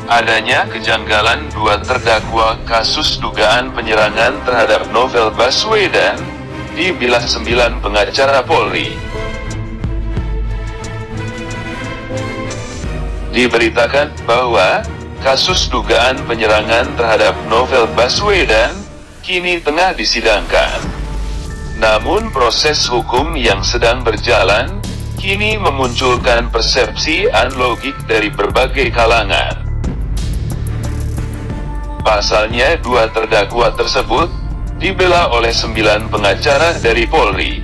adanya kejanggalan dua terdakwa kasus dugaan penyerangan terhadap Novel Baswedan, dibilah 9 pengacara Polri. Diberitakan bahwa kasus dugaan penyerangan terhadap Novel Baswedan kini tengah disidangkan. Namun proses hukum yang sedang berjalan kini memunculkan persepsi unlogik dari berbagai kalangan. Pasalnya dua terdakwa tersebut dibela oleh 9 pengacara dari Polri.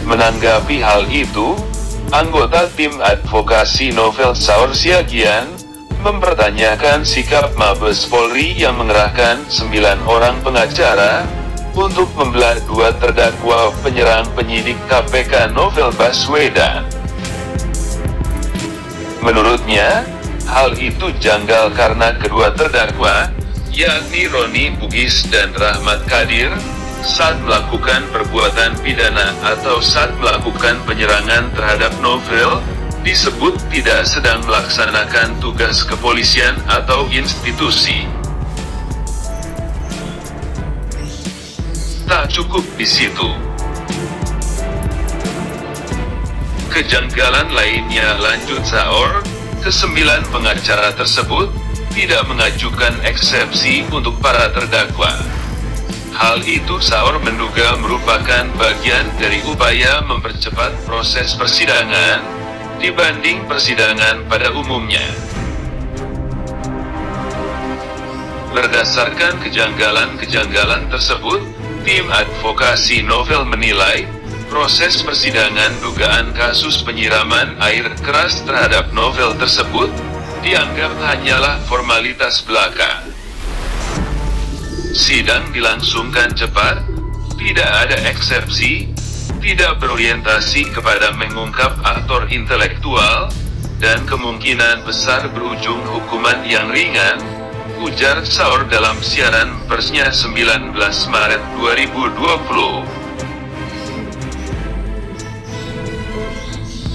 Menanggapi hal itu, anggota tim advokasi Novel Saur Siagian mempertanyakan sikap Mabes Polri yang mengerahkan 9 orang pengacara untuk membela dua terdakwa penyerang penyidik KPK Novel Baswedan. Menurutnya, hal itu janggal karena kedua terdakwa, yakni Roni Bugis dan Rahmat Kadir, saat melakukan perbuatan pidana atau saat melakukan penyerangan terhadap Novel, disebut tidak sedang melaksanakan tugas kepolisian atau institusi. Tak cukup di situ. Kejanggalan lainnya, lanjut Saur, ke-9 pengacara tersebut tidak mengajukan eksepsi untuk para terdakwa. Hal itu Saur menduga merupakan bagian dari upaya mempercepat proses persidangan dibanding persidangan pada umumnya. Berdasarkan kejanggalan-kejanggalan tersebut, tim advokasi Novel menilai proses persidangan dugaan kasus penyiraman air keras terhadap Novel tersebut dianggap hanyalah formalitas belaka. Sidang dilangsungkan cepat, tidak ada eksepsi, tidak berorientasi kepada mengungkap aktor intelektual, dan kemungkinan besar berujung hukuman yang ringan, ujar Saur dalam siaran persnya 19 Maret 2020.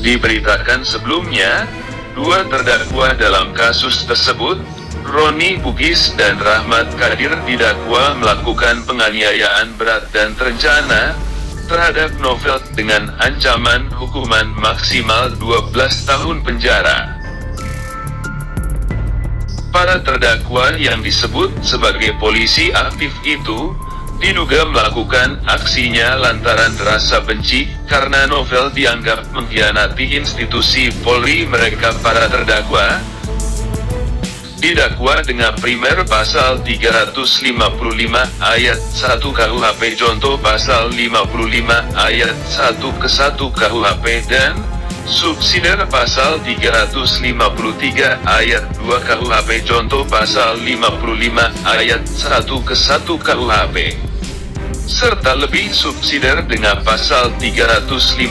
Diberitakan sebelumnya, dua terdakwa dalam kasus tersebut, Roni Bugis dan Rahmat Kadir, didakwa melakukan penganiayaan berat dan terencana terhadap Novel dengan ancaman hukuman maksimal 12 tahun penjara. Para terdakwa yang disebut sebagai polisi aktif itu diduga melakukan aksinya lantaran rasa benci karena Novel dianggap mengkhianati institusi Polri. Mereka para terdakwa didakwa dengan primer pasal 355 ayat 1 KUHP contoh pasal 55 ayat 1 ke 1 KUHP dan subsidiar pasal 353 ayat 2 KUHP contoh pasal 55 ayat 1 ke 1 KUHP, serta lebih subsidiar dengan pasal 351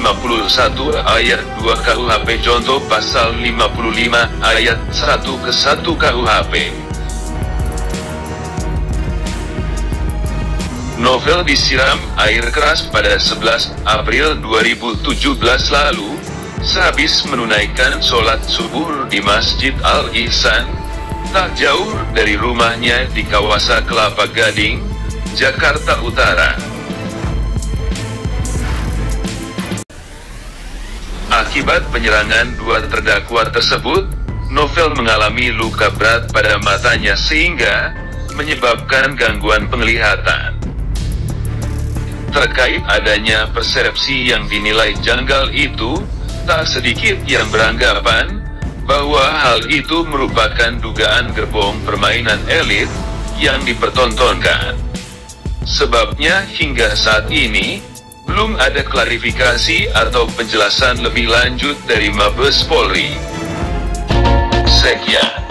ayat 2 KUHP contoh pasal 55 ayat 1 ke 1 KUHP. Novel disiram air keras pada 11 April 2017 lalu, sehabis menunaikan sholat subuh di Masjid Al-Ihsan, tak jauh dari rumahnya di kawasan Kelapa Gading, Jakarta Utara. Akibat penyerangan dua terdakwa tersebut, Novel mengalami luka berat pada matanya sehingga menyebabkan gangguan penglihatan. Terkait adanya persepsi yang dinilai janggal itu, tak sedikit yang beranggapan bahwa hal itu merupakan dugaan gerbong permainan elit yang dipertontonkan. Sebabnya hingga saat ini, belum ada klarifikasi atau penjelasan lebih lanjut dari Mabes Polri. Sekian.